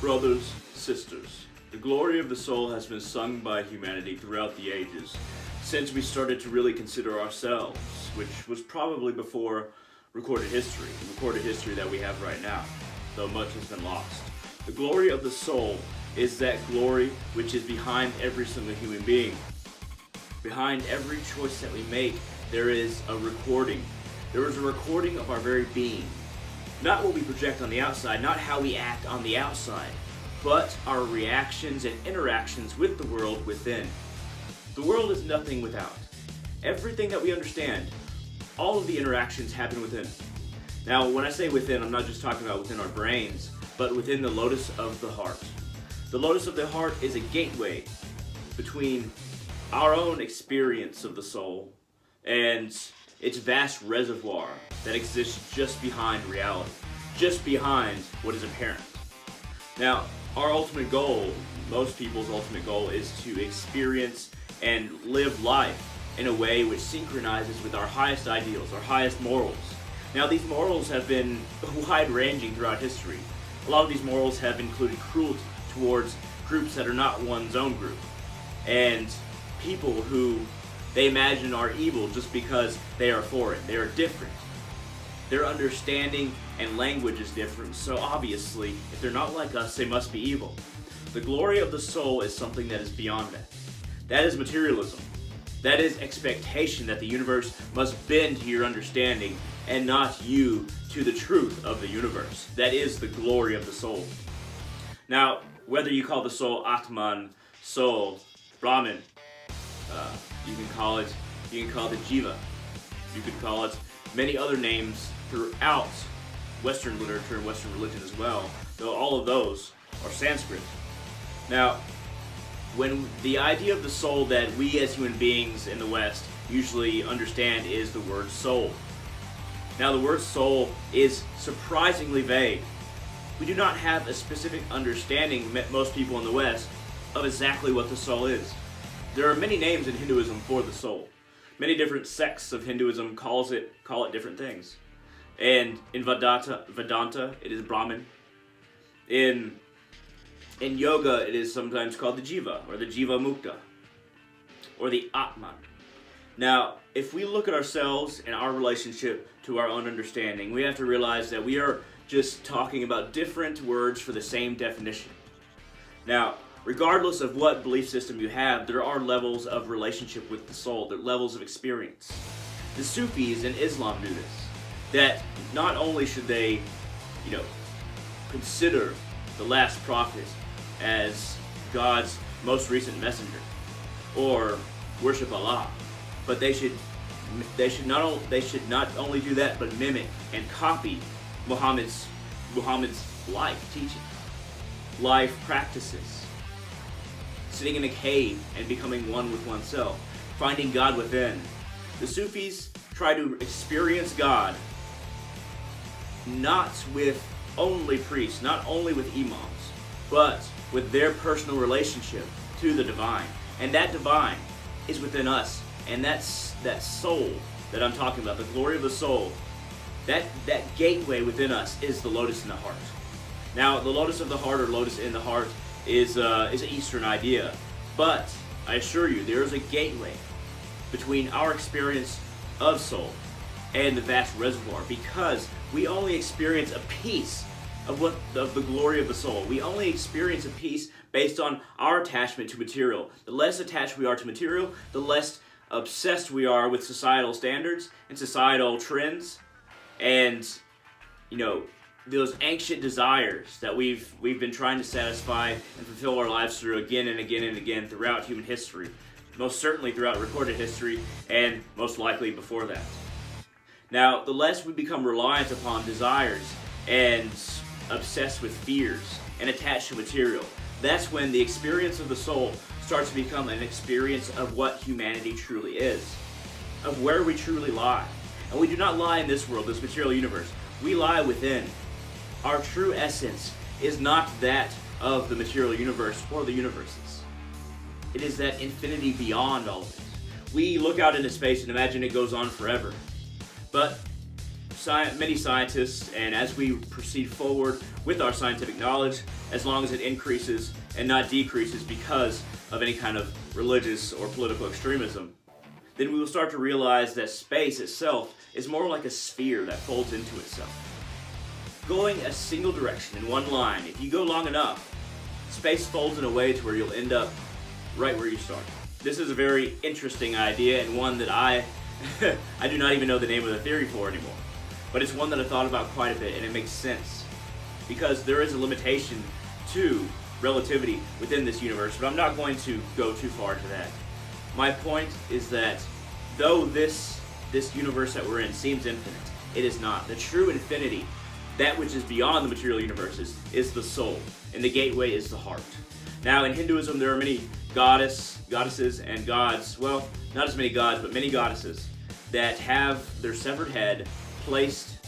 Brothers, sisters, the glory of the soul has been sung by humanity throughout the ages, since we started to really consider ourselves, which was probably before recorded history that we have right now, though much has been lost. The glory of the soul is that glory which is behind every single human being. Behind every choice that we make, there is a recording. There is a recording of our very being. Not what we project on the outside, not how we act on the outside, but our reactions and interactions with the world within. The world is nothing without. Everything that we understand, all of the interactions happen within. Now, when I say within, I'm not just talking about within our brains, but within the lotus of the heart. The lotus of the heart is a gateway between our own experience of the soul and its vast reservoir that exists just behind reality, just behind what is apparent. Now, our ultimate goal, most people's ultimate goal, is to experience and live life in a way which synchronizes with our highest ideals, our highest morals. Now, these morals have been wide-ranging throughout history. A lot of these morals have included cruelty towards groups that are not one's own group, and people who they imagine are evil just because they are foreign, they are different. Their understanding and language is different, so obviously, if they're not like us, they must be evil. The glory of the soul is something that is beyond that. That is materialism. That is expectation that the universe must bend to your understanding and not you to the truth of the universe. That is the glory of the soul. Now, whether you call the soul Atman, soul, Brahman, you can call it the Jiva. You could call it many other names throughout Western literature and Western religion as well, though all of those are Sanskrit. Now, when the idea of the soul that we as human beings in the West usually understand is the word soul. Now, the word soul is surprisingly vague. We do not have a specific understanding, most people in the West, of exactly what the soul is. There are many names in Hinduism for the soul. Many different sects of Hinduism call it different things. And in Vedanta, it is Brahman. In yoga, it is sometimes called the Jiva, or the Jiva Mukta, or the Atman. Now, if we look at ourselves and our relationship to our own understanding, we have to realize that we are just talking about different words for the same definition. Now, regardless of what belief system you have, there are levels of relationship with the soul, there are levels of experience. The Sufis in Islam do this, that not only should they, consider the last prophet as God's most recent messenger, or worship Allah, but they should not only do that, but mimic and copy Muhammad's life teaching, life practices. Sitting in a cave and becoming one with oneself, finding God within. The Sufis try to experience God not with only priests, not only with imams, but with their personal relationship to the divine. And that divine is within us. And that's that soul that I'm talking about, the glory of the soul. That gateway within us is the lotus in the heart. Now, the lotus of the heart, or lotus in the heart, is an Eastern idea, but I assure you there is a gateway between our experience of soul and the vast reservoir, because we only experience a piece of the glory of the soul. We only experience a piece based on our attachment to material. The less attached we are to material, the less obsessed we are with societal standards and societal trends, and those ancient desires that we've been trying to satisfy and fulfill our lives through again and again and again throughout human history. Most certainly throughout recorded history, and most likely before that. Now, the less we become reliant upon desires and obsessed with fears and attached to material, that's when the experience of the soul starts to become an experience of what humanity truly is, of where we truly lie. And we do not lie in this world, this material universe. We lie within. Our true essence is not that of the material universe or the universes. It is that infinity beyond all of it. We look out into space and imagine it goes on forever. But many scientists, and as we proceed forward with our scientific knowledge, as long as it increases and not decreases because of any kind of religious or political extremism, then we will start to realize that space itself is more like a sphere that folds into itself. Going a single direction in one line, if you go long enough, space folds in a way to where you'll end up right where you started. This is a very interesting idea, and one that I do not even know the name of the theory for anymore. But it's one that I thought about quite a bit, and it makes sense. Because there is a limitation to relativity within this universe, but I'm not going to go too far into that. My point is that though this universe that we're in seems infinite, it is not. The true infinity, that which is beyond the material universes, is the soul, and the gateway is the heart. Now, in Hinduism, there are many goddesses, and gods, well, not as many gods, but many goddesses, that have their severed head placed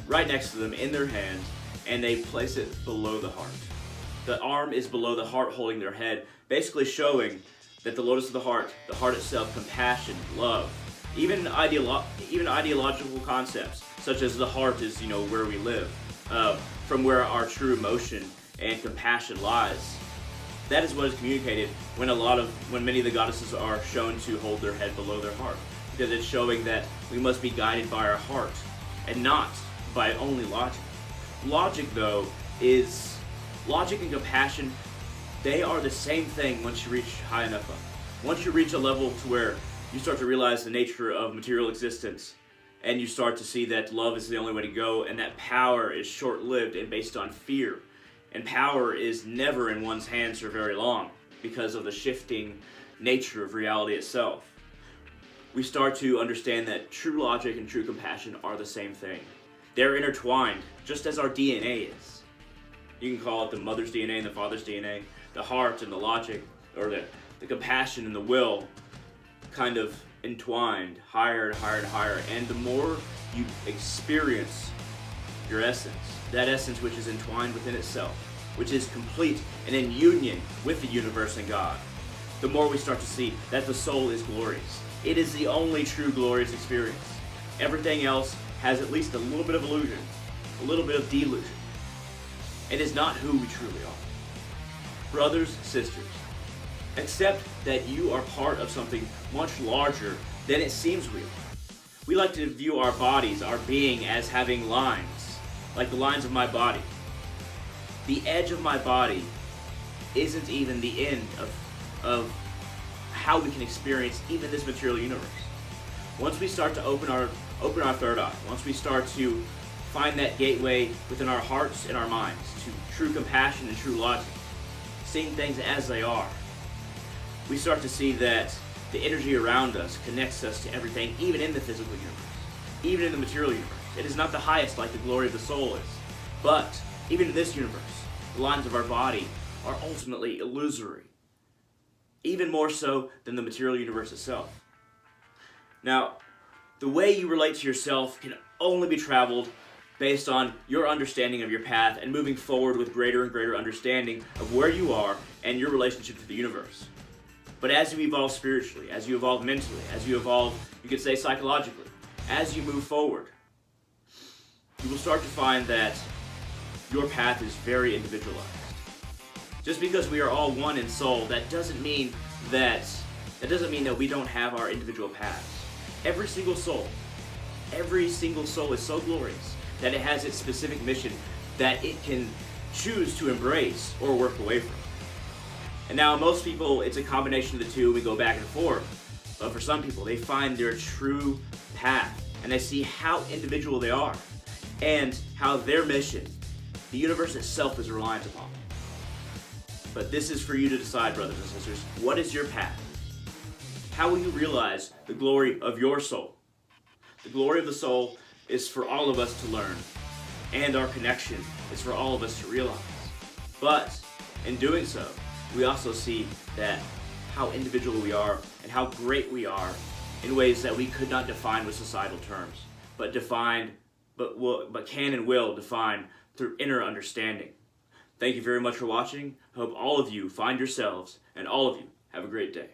right next to them in their hand, and they place it below the heart. The arm is below the heart holding their head, basically showing that the lotus of the heart itself, compassion, love, even ideological concepts, such as the heart is, where we live, from where our true emotion and compassion lies. That is what is communicated when many of the goddesses are shown to hold their head below their heart, because it's showing that we must be guided by our heart and not by only logic. Logic and compassion, they are the same thing once you reach high enough up. Once you reach a level to where you start to realize the nature of material existence, and you start to see that love is the only way to go, and that power is short-lived and based on fear. And power is never in one's hands for very long because of the shifting nature of reality itself. We start to understand that true logic and true compassion are the same thing. They're intertwined, just as our DNA is. You can call it the mother's DNA and the father's DNA, the heart and the logic, or the compassion and the will, kind of entwined higher and higher and higher. And the more you experience your essence, that essence which is entwined within itself, which is complete and in union with the universe and God, the more we start to see that the soul is glorious. It is the only true glorious experience. Everything else has at least a little bit of illusion, a little bit of delusion. It is not who we truly are. Brothers, sisters, accept that you are part of something much larger than it seems we are. We like to view our bodies, our being, as having lines, like the lines of my body. The edge of my body isn't even the end of how we can experience even this material universe. Once we start to open our third eye, once we start to find that gateway within our hearts and our minds to true compassion and true logic, seeing things as they are, we start to see that the energy around us connects us to everything, even in the physical universe, even in the material universe. It is not the highest like the glory of the soul is, but even in this universe, the lines of our body are ultimately illusory, even more so than the material universe itself. Now, the way you relate to yourself can only be traveled based on your understanding of your path and moving forward with greater and greater understanding of where you are and your relationship to the universe. But as you evolve spiritually, as you evolve mentally, as you evolve, you could say psychologically, as you move forward, you will start to find that your path is very individualized. Just because we are all one in soul, that doesn't mean that we don't have our individual paths. Every single soul is so glorious that it has its specific mission that it can choose to embrace or work away from. And now most people, it's a combination of the two, we go back and forth. But for some people, they find their true path and they see how individual they are and how their mission, the universe itself, is reliant upon. But this is for you to decide, brothers and sisters. What is your path? How will you realize the glory of your soul? The glory of the soul is for all of us to learn, and our connection is for all of us to realize. But in doing so, we also see that how individual we are and how great we are in ways that we could not define with societal terms, but can and will define through inner understanding. Thank you very much for watching. I hope all of you find yourselves, and all of you have a great day.